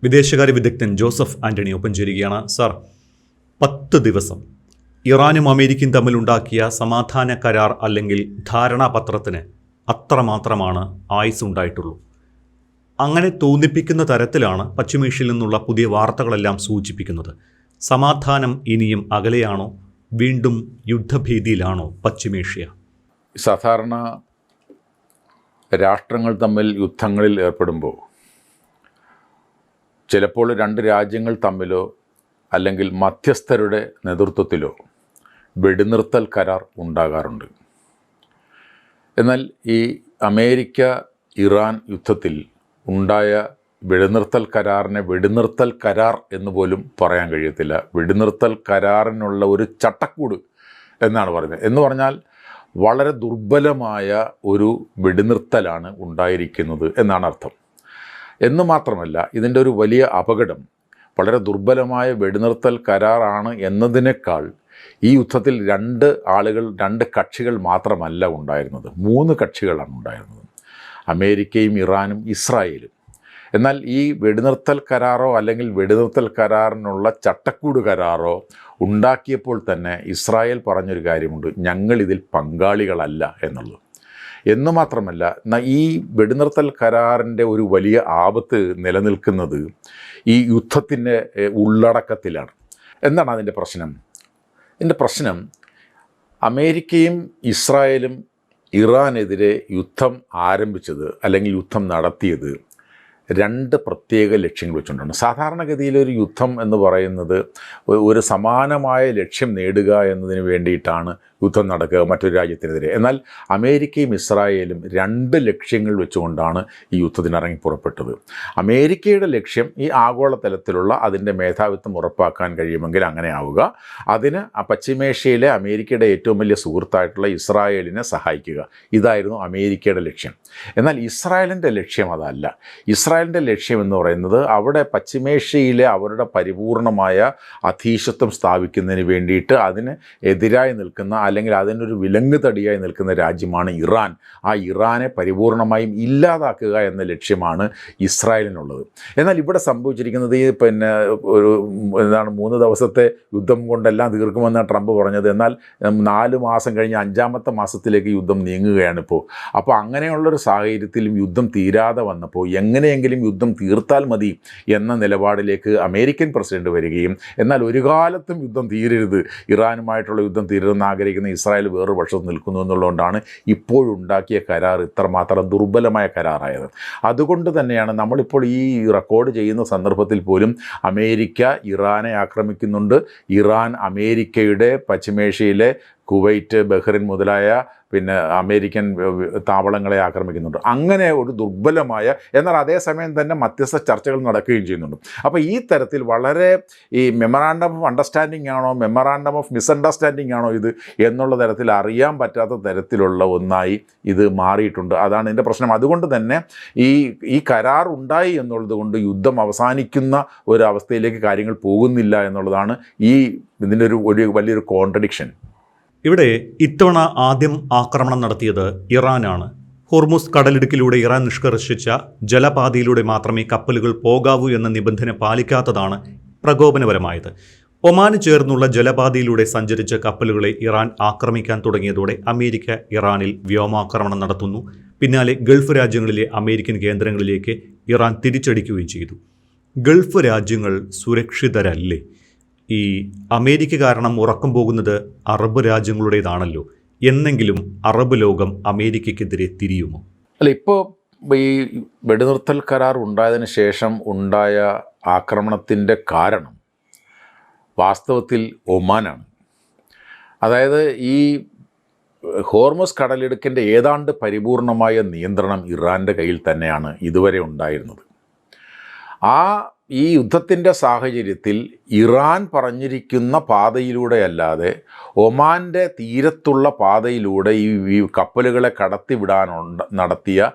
വിദേശകാര്യ വിദഗ്ധൻ ജോസഫ് ആന്റണി ഒപ്പം ചേരുകയാണ്. സാർ, 10 ദിവസം ഇറാനും അമേരിക്കയും തമ്മിലുണ്ടാക്കിയ സമാധാന കരാർ അല്ലെങ്കിൽ ധാരണാപത്രത്തിന് അത്രമാത്രമാണ് ആയുസ് ഉണ്ടായിട്ടുള്ളൂ. അങ്ങനെ തോന്നിപ്പിക്കുന്ന തരത്തിലാണ് പശ്ചിമേഷ്യയിൽ നിന്നുള്ള പുതിയ വാർത്തകളെല്ലാം സൂചിപ്പിക്കുന്നത്. സമാധാനം ഇനിയും അകലെയാണോ? വീണ്ടും യുദ്ധഭീതിയിലാണോ പശ്ചിമേഷ്യ? സാധാരണ രാഷ്ട്രങ്ങൾ തമ്മിൽ യുദ്ധങ്ങളിൽ ഏർപ്പെടുമ്പോൾ ചിലപ്പോൾ രണ്ട് രാജ്യങ്ങൾ തമ്മിലോ അല്ലെങ്കിൽ മധ്യസ്ഥരുടെ നേതൃത്വത്തിലോ വെടിനിർത്തൽ കരാർ ഉണ്ടാകാറുണ്ട്. എന്നാൽ ഈ അമേരിക്ക ഇറാൻ യുദ്ധത്തിൽ ഉണ്ടായ വെടിനിർത്തൽ കരാറിനെ വെടിനിർത്തൽ കരാർ എന്ന് പോലും പറയാൻ കഴിയത്തില്ല. വെടിനിർത്തൽ കരാറിനുള്ള ഒരു ചട്ടക്കൂട് എന്നാണ് പറയുന്നത്. എന്ന് പറഞ്ഞാൽ വളരെ ദുർബലമായ ഒരു വെടിനിർത്തലാണ് ഉണ്ടായിരിക്കുന്നത് എന്നാണ് അർത്ഥം. എന്ന് മാത്രമല്ല, ഇതിൻ്റെ ഒരു വലിയ അപകടം വളരെ ദുർബലമായ വെടിനിർത്തൽ കരാറാണ് എന്നതിനേക്കാൾ ഈ യുദ്ധത്തിൽ രണ്ട് കക്ഷികൾ മാത്രമല്ല ഉണ്ടായിരുന്നത്, 3 കക്ഷികളാണ് ഉണ്ടായിരുന്നത്: അമേരിക്കയും ഇറാനും ഇസ്രായേലും. എന്നാൽ ഈ വെടിനിർത്തൽ കരാറോ അല്ലെങ്കിൽ വെടിനിർത്തൽ കരാറിനുള്ള ചട്ടക്കൂട് കരാറോ ഉണ്ടാക്കിയപ്പോൾ തന്നെ ഇസ്രായേൽ പറഞ്ഞൊരു കാര്യമുണ്ട്: ഞങ്ങളിതിൽ പങ്കാളികളല്ല എന്നുള്ളത്. എന്ന് മാത്രമല്ല, ഈ വെടിനിർത്തൽ കരാറിൻ്റെ ഒരു വലിയ ആപത്ത് നിലനിൽക്കുന്നത് ഈ യുദ്ധത്തിൻ്റെ ഉള്ളടക്കത്തിലാണ്. എന്താണ് അതിൻ്റെ പ്രശ്നം? ഇതിൻ്റെ പ്രശ്നം അമേരിക്കയും ഇസ്രായേലും ഇറാനെതിരെ യുദ്ധം ആരംഭിച്ചത് അല്ലെങ്കിൽ യുദ്ധം നടത്തിയത് 2 പ്രത്യേക ലക്ഷ്യങ്ങൾ വെച്ചുകൊണ്ടാണ്. സാധാരണഗതിയിൽ ഒരു യുദ്ധം എന്ന് പറയുന്നത് ഒരു സമാനമായ ലക്ഷ്യം നേടുക എന്നതിന് വേണ്ടിയിട്ടാണ് യുദ്ധം നടക്കുക മറ്റൊരു രാജ്യത്തിനെതിരെ. എന്നാൽ അമേരിക്കയും ഇസ്രായേലും 2 ലക്ഷ്യങ്ങൾ വെച്ചുകൊണ്ടാണ് ഈ യുദ്ധത്തിന് ഇറങ്ങി പുറപ്പെട്ടത്. അമേരിക്കയുടെ ലക്ഷ്യം ഈ ആഗോളതലത്തിലുള്ള അതിൻ്റെ മേധാവിത്വം ഉറപ്പാക്കാൻ കഴിയുമെങ്കിൽ അങ്ങനെ ആവുക, അതിന് പശ്ചിമേഷ്യയിലെ അമേരിക്കയുടെ ഏറ്റവും വലിയ സുഹൃത്തായിട്ടുള്ള ഇസ്രായേലിനെ സഹായിക്കുക. ഇതായിരുന്നു അമേരിക്കയുടെ ലക്ഷ്യം. എന്നാൽ ഇസ്രായേലിൻ്റെ ലക്ഷ്യം അതല്ല. ഇസ്രായേലിൻ്റെ ലക്ഷ്യം എന്ന് പറയുന്നത് അവിടെ പശ്ചിമേഷ്യയിലെ അവരുടെ പരിപൂർണമായ അധീശത്വം സ്ഥാപിക്കുന്നതിന് വേണ്ടിയിട്ട് അതിന് എതിരായി നിൽക്കുന്ന അല്ലെങ്കിൽ അതിനൊരു വിലങ്ങ് തടിയായി നിൽക്കുന്ന രാജ്യമാണ് ഇറാൻ. ആ ഇറാനെ പരിപൂർണമായും ഇല്ലാതാക്കുക എന്ന ലക്ഷ്യമാണ് ഇസ്രായേലിനുള്ളത്. എന്നാൽ ഇവിടെ സംഭവിച്ചിരിക്കുന്നത് ഒരു 3 ദിവസത്തെ യുദ്ധം കൊണ്ടെല്ലാം തീർക്കുമെന്നാണ് ട്രംപ് പറഞ്ഞത്. എന്നാൽ 4 മാസം കഴിഞ്ഞ് 5-ാമത്തെ മാസത്തിലേക്ക് യുദ്ധം നീങ്ങുകയാണിപ്പോൾ. അപ്പോൾ അങ്ങനെയുള്ളൊരു സാഹചര്യത്തിലും യുദ്ധം തീരാതെ വന്നപ്പോൾ എങ്ങനെയെങ്കിലും യുദ്ധം തീർത്താൽ മതി എന്ന നിലപാടിലേക്ക് അമേരിക്കൻ പ്രസിഡന്റ് വരികയും, എന്നാൽ ഒരു കാലത്തും യുദ്ധം തീരരുത്, ഇറാനുമായിട്ടുള്ള യുദ്ധം തീരരുതെന്ന് ആഗ്രഹിക്കുന്ന ഇസ്രായേൽ വേറൊരു പക്ഷത്ത് നിൽക്കുന്നു എന്നുള്ളതുകൊണ്ടാണ് ഇപ്പോഴുണ്ടാക്കിയ കരാർ ഇത്രമാത്രം ദുർബലമായ കരാറായത്. അതുകൊണ്ട് തന്നെയാണ് നമ്മളിപ്പോൾ ഈ റെക്കോർഡ് ചെയ്യുന്ന സന്ദർഭത്തിൽ പോലും അമേരിക്ക ഇറാനെ ആക്രമിക്കുന്നുണ്ട്, ഇറാൻ അമേരിക്കയുടെ പശ്ചിമേഷ്യയിലെ കുവൈറ്റ്, ബഹ്റിൻ മുതലായ അമേരിക്കൻ താവളങ്ങളെ ആക്രമിക്കുന്നുണ്ട്. അങ്ങനെ ഒരു ദുർബലമായ, എന്നാൽ അതേസമയം തന്നെ മധ്യസ്ഥ ചർച്ചകൾ നടക്കുകയും ചെയ്യുന്നുണ്ട്. അപ്പോൾ ഈ തരത്തിൽ വളരെ ഈ മെമ്മറാണ്ടം ഓഫ് അണ്ടർസ്റ്റാൻഡിംഗ് ആണോ മെമ്മറാണ്ടം ഓഫ് മിസ്അണ്ടർസ്റ്റാൻഡിംഗ് ആണോ ഇത് എന്നുള്ള തരത്തിൽ അറിയാൻ പറ്റാത്ത തരത്തിലുള്ള ഒന്നായി ഇത് മാറിയിട്ടുണ്ട്. അതാണ് ഇതിൻ്റെ പ്രശ്നം. അതുകൊണ്ട് തന്നെ ഈ കരാർ ഉണ്ടായി എന്നുള്ളത് കൊണ്ട് യുദ്ധം അവസാനിക്കുന്ന ഒരവസ്ഥയിലേക്ക് കാര്യങ്ങൾ പോകുന്നില്ല എന്നുള്ളതാണ് ഇതിൻ്റെ ഒരു വലിയൊരു കോൺട്രഡിക്ഷൻ. ഇവിടെ ഇത്തവണ ആദ്യം ആക്രമണം നടത്തിയത് ഇറാനാണ്. ഹോർമുസ് കടലിടുക്കിലൂടെ ഇറാൻ നിഷ്കർഷിച്ച ജലപാതയിലൂടെ മാത്രമേ കപ്പലുകൾ പോകാവൂ എന്ന നിബന്ധന പാലിക്കാത്തതാണ് പ്രകോപനപരമായത്. ഒമാന് ചേർന്നുള്ള ജലപാതയിലൂടെ സഞ്ചരിച്ച കപ്പലുകളെ ഇറാൻ ആക്രമിക്കാൻ തുടങ്ങിയതോടെ അമേരിക്ക ഇറാനിൽ വ്യോമാക്രമണം നടത്തുന്നു. പിന്നാലെ ഗൾഫ് രാജ്യങ്ങളിലെ അമേരിക്കൻ കേന്ദ്രങ്ങളിലേക്ക് ഇറാൻ തിരിച്ചടിക്കുകയും ചെയ്തു. ഗൾഫ് രാജ്യങ്ങൾ സുരക്ഷിതരല്ലേ? ഈ അമേരിക്ക കാരണം ഉറക്കം പോകുന്നത് അറബ് രാജ്യങ്ങളുടേതാണല്ലോ. എന്നെങ്കിലും അറബ് ലോകം അമേരിക്കയ്ക്കെതിരെ തിരിയുമോ? അല്ല, ഇപ്പോൾ ഈ വെടിനിർത്തൽ കരാർ ഉണ്ടായതിന് ശേഷം ഉണ്ടായ ആക്രമണത്തിൻ്റെ കാരണം വാസ്തവത്തിൽ ഒമാനാണ്. അതായത് ഈ ഹോർമുസ് കടലിടുക്കിൻ്റെ ഏതാണ്ട് പരിപൂർണമായ നിയന്ത്രണം ഇറാൻ്റെ കയ്യിൽ തന്നെയാണ് ഇതുവരെ ഉണ്ടായിരുന്നത്. ഈ യുദ്ധത്തിൻ്റെ സാഹചര്യത്തിൽ ഇറാൻ പറഞ്ഞിരിക്കുന്ന പാതയിലൂടെയല്ലാതെ ഒമാൻ്റെ തീരത്തുള്ള പാതയിലൂടെ ഈ കപ്പലുകളെ കടത്തിവിടാൻ നടത്തിയ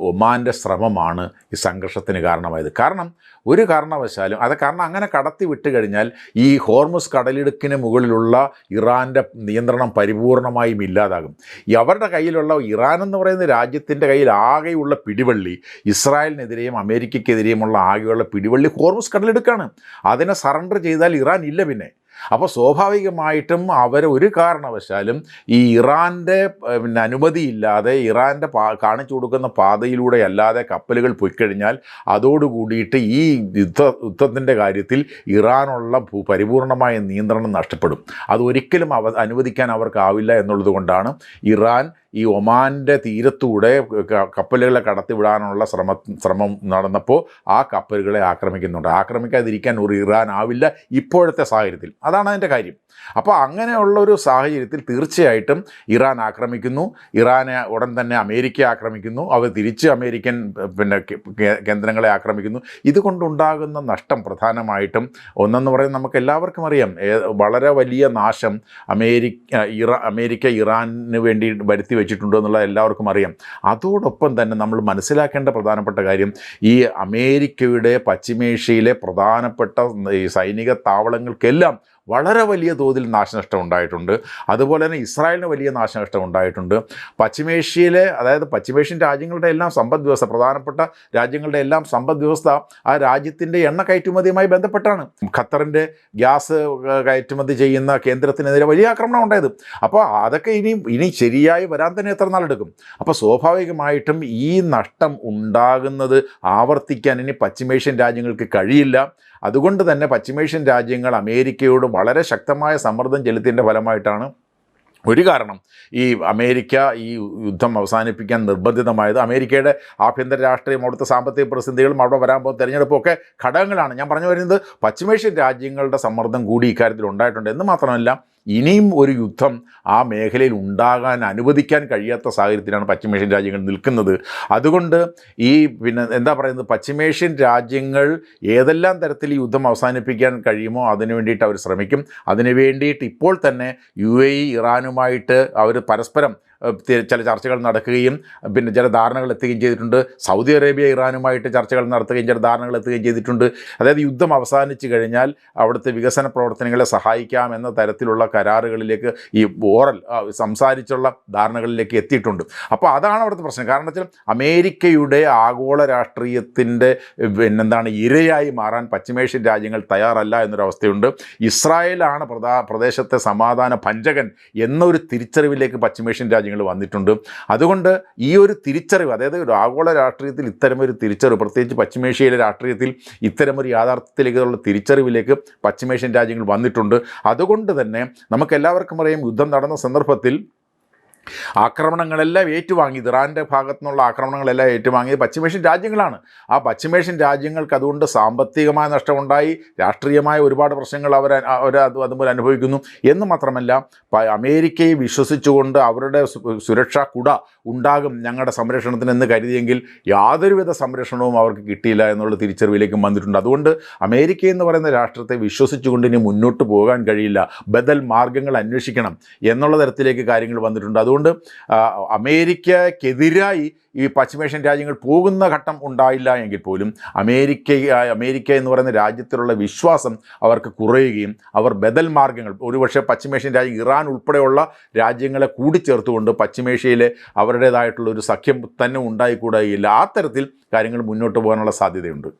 ഒമാൻ്റെ ശ്രമമാണ് ഈ സംഘർഷത്തിന് കാരണമായത്. കാരണം ഒരു കാരണവശാലും കാരണം അങ്ങനെ കടത്തി വിട്ട് കഴിഞ്ഞാൽ ഈ ഹോർമുസ് കടലിടുക്കിന് മുകളിലുള്ള ഇറാൻ്റെ നിയന്ത്രണം പരിപൂർണമായും ഇല്ലാതാകും. അവരുടെ കയ്യിലുള്ള ഇറാൻ എന്ന് പറയുന്ന രാജ്യത്തിൻ്റെ കയ്യിൽ ആകെയുള്ള പിടിവള്ളി ഇസ്രായേലിനെതിരെയും അമേരിക്കയ്ക്കെതിരെയുമുള്ള ആകെയുള്ള പിടിവള്ളി ഹോർമുസ് കടലിടുക്കാണ്. അതിനെ സറണ്ടർ ചെയ്താൽ ഇറാൻ ഇല്ല പിന്നെ. അപ്പോൾ സ്വാഭാവികമായിട്ടും അവർ ഒരു കാരണവശാലും ഈ ഇറാൻ്റെ അനുമതിയില്ലാതെ ഇറാൻ്റെ കാണിച്ചു കൊടുക്കുന്ന പാതയിലൂടെ അല്ലാതെ കപ്പലുകൾ പൊയ്ക്കഴിഞ്ഞാൽ അതോടുകൂടിയിട്ട് ഈ യുദ്ധത്തിൻ്റെ കാര്യത്തിൽ ഇറാനുള്ള പരിപൂർണമായ നിയന്ത്രണം നഷ്ടപ്പെടും. അതൊരിക്കലും അനുവദിക്കാൻ അവർക്കാവില്ല എന്നുള്ളത് കൊണ്ടാണ് ഇറാൻ ഈ ഒമാൻ്റെ തീരത്തൂടെ കപ്പലുകളെ കടത്തിവിടാനുള്ള ശ്രമം നടന്നപ്പോൾ ആ കപ്പലുകളെ ആക്രമിക്കാതിരിക്കാൻ ഒരു ഇറാൻ ആവില്ല ഇപ്പോഴത്തെ സാഹചര്യത്തിൽ. അതാണ് അതിൻ്റെ കാര്യം. അപ്പോൾ അങ്ങനെയുള്ള ഒരു സാഹചര്യത്തിൽ തീർച്ചയായിട്ടും ഇറാൻ ആക്രമിക്കുന്നു. ഇറാനെ ഉടൻ തന്നെ അമേരിക്ക ആക്രമിക്കുന്നു. അവർ തിരിച്ച് അമേരിക്കൻ കേന്ദ്രങ്ങളെ ആക്രമിക്കുന്നു. ഇതുകൊണ്ടുണ്ടാകുന്ന നഷ്ടം പ്രധാനമായിട്ടും ഒന്നെന്ന് പറയുന്നത് നമുക്ക് എല്ലാവർക്കും അറിയാം. വളരെ വലിയ നാശം അമേരിക്ക ഇറാന് വേണ്ടി വരുത്തി വെച്ചിട്ടുണ്ട് എന്നുള്ളത് എല്ലാവർക്കും അറിയാം. അതോടൊപ്പം തന്നെ നമ്മൾ മനസ്സിലാക്കേണ്ട പ്രധാനപ്പെട്ട കാര്യം, ഈ അമേരിക്കയുടെ പശ്ചിമേഷ്യയിലെ പ്രധാനപ്പെട്ട ഈ സൈനിക താവളങ്ങൾക്കെല്ലാം വളരെ വലിയ തോതിൽ നാശനഷ്ടം ഉണ്ടായിട്ടുണ്ട്. അതുപോലെ തന്നെ ഇസ്രായേലിന് വലിയ നാശനഷ്ടം ഉണ്ടായിട്ടുണ്ട്. പശ്ചിമേഷ്യയിലെ, അതായത് പശ്ചിമേഷ്യൻ രാജ്യങ്ങളുടെ എല്ലാം സമ്പദ് വ്യവസ്ഥ, പ്രധാനപ്പെട്ട രാജ്യങ്ങളുടെ എല്ലാം സമ്പദ് വ്യവസ്ഥ ആ രാജ്യത്തിൻ്റെ എണ്ണ കയറ്റുമതിയുമായി ബന്ധപ്പെട്ടാണ്. ഖത്തറിൻ്റെ ഗ്യാസ് കയറ്റുമതി ചെയ്യുന്ന കേന്ദ്രത്തിനെതിരെ വലിയ ആക്രമണം ഉണ്ടായത്. അപ്പോൾ അതൊക്കെ ഇനി ശരിയായി വരാൻ തന്നെ എത്ര നാളെടുക്കും. അപ്പോൾ സ്വാഭാവികമായിട്ടും ഈ നഷ്ടം ഉണ്ടാകുന്നത് ആവർത്തിക്കാൻ ഇനി പശ്ചിമേഷ്യൻ രാജ്യങ്ങൾക്ക് കഴിയില്ല. അതുകൊണ്ട് തന്നെ പശ്ചിമേഷ്യൻ രാജ്യങ്ങൾ അമേരിക്കയോട് വളരെ ശക്തമായ സമ്മർദ്ദം ചെലുത്തിയതിൻ്റെ ഫലമായിട്ടാണ് ഒരു കാരണം ഈ അമേരിക്ക ഈ യുദ്ധം അവസാനിപ്പിക്കാൻ നിർബന്ധിതമായത്. അമേരിക്കയുടെ ആഭ്യന്തര രാഷ്ട്രീയം, അവിടുത്തെ സാമ്പത്തിക പ്രതിസന്ധികളും അവിടെ വരാൻ പോകുന്ന തെരഞ്ഞെടുപ്പൊക്കെ ഘടകങ്ങളാണ്. ഞാൻ പറഞ്ഞു വരുന്നത് പശ്ചിമേഷ്യൻ രാജ്യങ്ങളുടെ സമ്മർദ്ദം കൂടി ഇക്കാര്യത്തിൽ ഉണ്ടായിട്ടുണ്ട്. എന്ന് മാത്രമല്ല, ഇനിയും ഒരു യുദ്ധം ആ മേഖലയിൽ ഉണ്ടാകാൻ അനുവദിക്കാൻ കഴിയാത്ത സാഹചര്യത്തിലാണ് പശ്ചിമേഷ്യൻ രാജ്യങ്ങൾ നിൽക്കുന്നത്. അതുകൊണ്ട് ഈ എന്താ പറയുന്നത്, പശ്ചിമേഷ്യൻ രാജ്യങ്ങൾ ഏതെല്ലാം തരത്തിൽ ഈ യുദ്ധം അവസാനിപ്പിക്കാൻ കഴിയുമോ അതിനു വേണ്ടിയിട്ട് അവർ ശ്രമിക്കും. അതിനു വേണ്ടിയിട്ട് ഇപ്പോൾ തന്നെ UAE ഇറാനുമായിട്ട് അവർ പരസ്പരം ചില ചർച്ചകൾ നടക്കുകയും ചില ധാരണകൾ എത്തുകയും ചെയ്തിട്ടുണ്ട്. സൗദി അറേബ്യ ഇറാനുമായിട്ട് ചർച്ചകൾ നടത്തുകയും ചില ധാരണകൾ എത്തുകയും ചെയ്തിട്ടുണ്ട്. അതായത് യുദ്ധം അവസാനിച്ച് കഴിഞ്ഞാൽ അവിടുത്തെ വികസന പ്രവർത്തനങ്ങളെ സഹായിക്കാം എന്ന തരത്തിലുള്ള കരാറുകളിലേക്ക്, ഈ സംസാരിച്ചുള്ള ധാരണകളിലേക്ക് എത്തിയിട്ടുണ്ട്. അപ്പോൾ അതാണ് അവിടുത്തെ പ്രശ്നം. കാരണം വെച്ചാൽ അമേരിക്കയുടെ ആഗോള രാഷ്ട്രീയത്തിൻ്റെ ഇരയായി മാറാൻ പശ്ചിമേഷ്യൻ രാജ്യങ്ങൾ തയ്യാറല്ല എന്നൊരവസ്ഥയുണ്ട്. ഇസ്രായേലാണ് പ്രദേശത്തെ സമാധാന ഭഞ്ജകൻ എന്നൊരു തിരിച്ചറിവിലേക്ക് പശ്ചിമേഷ്യൻ രാജ്യങ്ങൾ വന്നിട്ടുണ്ട്. അതുകൊണ്ട് ഈ ഒരു തിരിച്ചറിവ്, അതായത് ഒരു ആഗോള രാഷ്ട്രീയത്തിൽ ഇത്തരമൊരു തിരിച്ചറിവ്, പ്രത്യേകിച്ച് പശ്ചിമേഷ്യയിലെ രാഷ്ട്രീയത്തിൽ ഇത്തരമൊരു യാഥാർത്ഥ്യത്തിലേക്കുള്ള തിരിച്ചറിവിലേക്ക് പശ്ചിമേഷ്യൻ രാജ്യങ്ങൾ വന്നിട്ടുണ്ട്. അതുകൊണ്ട് തന്നെ നമുക്കെല്ലാവർക്കും അറിയാം, യുദ്ധം നടന്ന സന്ദർഭത്തിൽ ആക്രമണങ്ങളെല്ലാം ഏറ്റുവാങ്ങിയത്, ഇറാൻ്റെ ഭാഗത്തു നിന്നുള്ള ആക്രമണങ്ങളെല്ലാം ഏറ്റുവാങ്ങിയത് പശ്ചിമേഷ്യൻ രാജ്യങ്ങളാണ്. ആ പശ്ചിമേഷ്യൻ രാജ്യങ്ങൾക്ക് അതുകൊണ്ട് സാമ്പത്തികമായ നഷ്ടമുണ്ടായി, രാഷ്ട്രീയമായ ഒരുപാട് പ്രശ്നങ്ങൾ അവർ അതുപോലെ അനുഭവിക്കുന്നു. എന്ന് മാത്രമല്ല, അമേരിക്കയെ വിശ്വസിച്ചുകൊണ്ട് അവരുടെ സുരക്ഷാ കുട ഉണ്ടാകും ഞങ്ങളുടെ സംരക്ഷണത്തിന് എന്ന് കരുതിയെങ്കിൽ യാതൊരുവിധ സംരക്ഷണവും അവർക്ക് കിട്ടിയില്ല എന്നുള്ള തിരിച്ചറിവിലേക്കും വന്നിട്ടുണ്ട്. അതുകൊണ്ട് അമേരിക്ക എന്ന് പറയുന്ന രാഷ്ട്രത്തെ വിശ്വസിച്ചുകൊണ്ട് ഇനി മുന്നോട്ട് പോകാൻ കഴിയില്ല, ബദൽ മാർഗ്ഗങ്ങൾ അന്വേഷിക്കണം എന്നുള്ള തരത്തിലേക്ക് കാര്യങ്ങൾ വന്നിട്ടുണ്ട്. അതുകൊണ്ട് അമേരിക്കക്കെതിരായി ഈ പശ്ചിമേഷ്യൻ രാജ്യങ്ങൾ പോകുന്ന ഘട്ടം ഉണ്ടായില്ല എങ്കിൽ പോലും അമേരിക്ക എന്ന് പറയുന്ന രാജ്യത്തിലുള്ള വിശ്വാസം അവർക്ക് കുറയുകയും അവർ ബദൽ മാർഗ്ഗങ്ങൾ, ഒരുപക്ഷെ പശ്ചിമേഷ്യൻ രാജ്യം ഇറാൻ ഉൾപ്പെടെയുള്ള രാജ്യങ്ങളെ കൂടിച്ചേർത്തുകൊണ്ട് പശ്ചിമേഷ്യയിലെ അവരുടേതായിട്ടുള്ള ഒരു സഖ്യം തന്നെ ഉണ്ടായിക്കൂടായില്ല. ആ തരത്തിൽ കാര്യങ്ങൾ മുന്നോട്ട് പോകാനുള്ള സാധ്യതയുണ്ട്.